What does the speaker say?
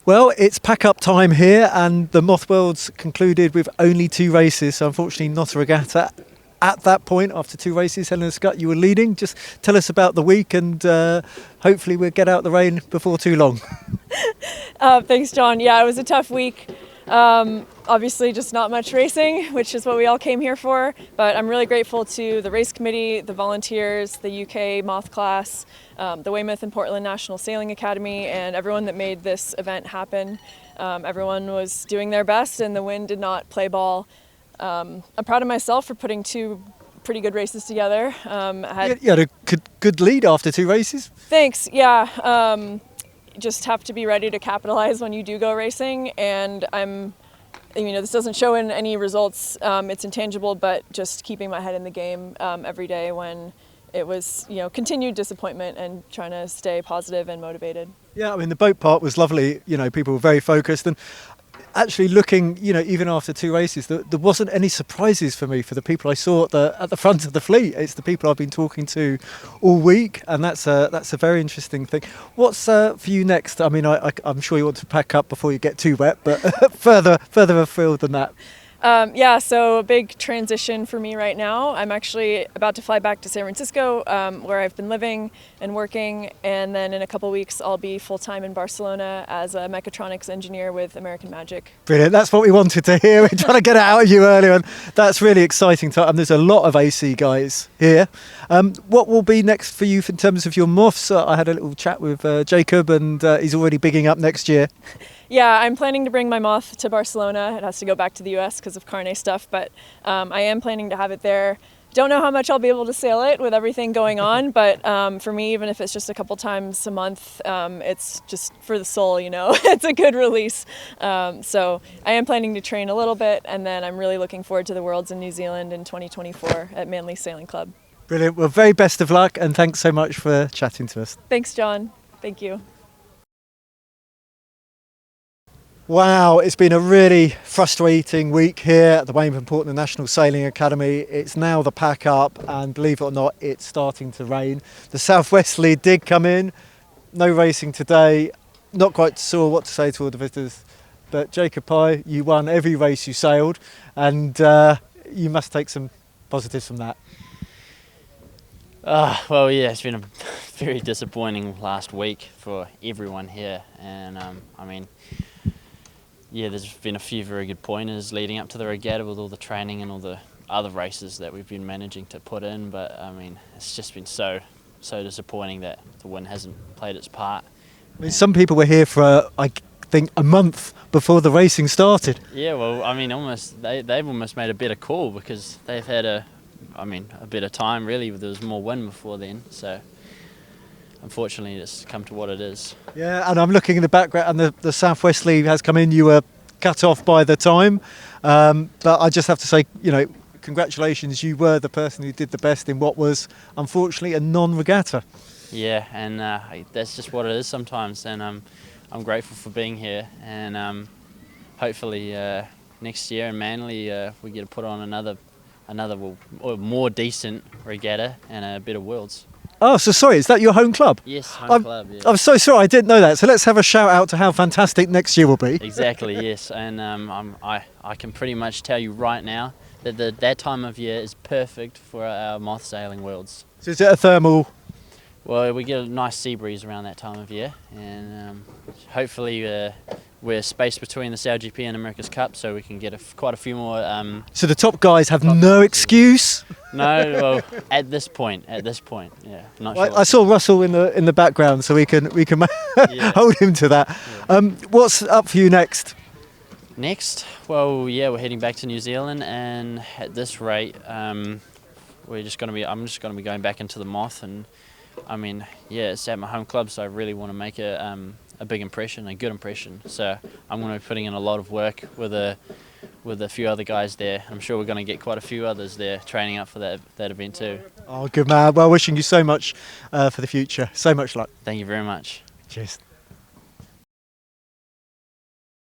Well, it's pack-up time here, and the Moth Worlds concluded with only 2 races, so unfortunately not a regatta. At that point, after 2 races, Helena, Scutt, you were leading. Just tell us about the week, and hopefully we'll get out the rain before too long. Thanks, John. Yeah, it was a tough week. Obviously just not much racing, which is what we all came here for, but I'm really grateful to the race committee, the volunteers, the UK Moth class, the Weymouth and Portland National Sailing Academy, and everyone that made this event happen. Everyone was doing their best and the wind did not play ball. I'm proud of myself for putting 2 pretty good races together. You had a good lead after 2 races. Thanks, yeah. Just have to be ready to capitalize when you do go racing, and this doesn't show in any results, it's intangible, but just keeping my head in the game every day when it was, continued disappointment and trying to stay positive and motivated. Yeah, the boat part was lovely, people were very focused, and actually looking, even after 2 races, there wasn't any surprises for me for the people I saw at the front of the fleet. It's the people I've been talking to all week, and that's a very interesting thing. What's for you next? I'm sure you want to pack up before you get too wet, but further afield than that. So a big transition for me right now. I'm actually about to fly back to San Francisco, where I've been living and working, and then in a couple weeks I'll be full-time in Barcelona as a mechatronics engineer with American Magic. Brilliant, that's what we wanted to hear. We're trying to get it out of you earlier, and that's really exciting. And there's a lot of AC guys here. What will be next for you in terms of your Moths? I had a little chat with Jacob, and he's already bigging up next year. Yeah, I'm planning to bring my Moth to Barcelona. It has to go back to the US because of Carne stuff, but I am planning to have it there. Don't know how much I'll be able to sail it with everything going on, but for me, even if it's just a couple times a month, it's just for the soul, It's a good release. So I am planning to train a little bit, and then I'm really looking forward to the Worlds in New Zealand in 2024 at Manly Sailing Club. Brilliant. Well, very best of luck, and thanks so much for chatting to us. Thanks, John. Thank you. Wow, it's been a really frustrating week here at the Weymouth and Portland National Sailing Academy. It's now the pack up, and believe it or not, it's starting to rain. The southwesterly did come in. No racing today. Not quite sure what to say to all the visitors, but Jacob Pye, you won every race you sailed, and you must take some positives from that. Well, yeah, it's been a very disappointing last week for everyone here, and yeah, there's been a few very good pointers leading up to the regatta with all the training and all the other races that we've been managing to put in, but it's just been so disappointing that the wind hasn't played its part. Some people were here for I think a month before the racing started. Yeah, well, they've almost made a better call because they've had a better time really. There was more wind before then, so unfortunately it's come to what it is. Yeah, and I'm looking in the background, and the southwesterly has come in. You were cut off by the time, but I just have to say, congratulations, you were the person who did the best in what was unfortunately a non-regatta. Yeah, and that's just what it is sometimes, and I'm grateful for being here, and hopefully next year in Manly we get to put on another or more decent regatta and a better Worlds. Oh, so sorry, is that your home club? Yes, home club, yeah. I'm so sorry, I didn't know that. So let's have a shout out to how fantastic next year will be. Exactly, yes. And I can pretty much tell you right now that that time of year is perfect for our Moth Sailing Worlds. So is it a thermal? Well, we get a nice sea breeze around that time of year, and hopefully we're spaced between the SailGP and America's Cup, so we can get quite a few more. So the top guys have no excuse? No, well, at this point, yeah. Not sure. I saw Russell in the background, so we can yeah. Hold him to that. Yeah. What's up for you next? Next, well, yeah, we're heading back to New Zealand, and at this rate, I'm just going to be going back into the Moth, and it's at my home club, so I really want to make a big impression, a good impression. So I'm going to be putting in a lot of work with a few other guys there. I'm sure we're going to get quite a few others there training up for that event too. Oh, good man. Well, wishing you so much for the future. So much luck. Thank you very much. Cheers.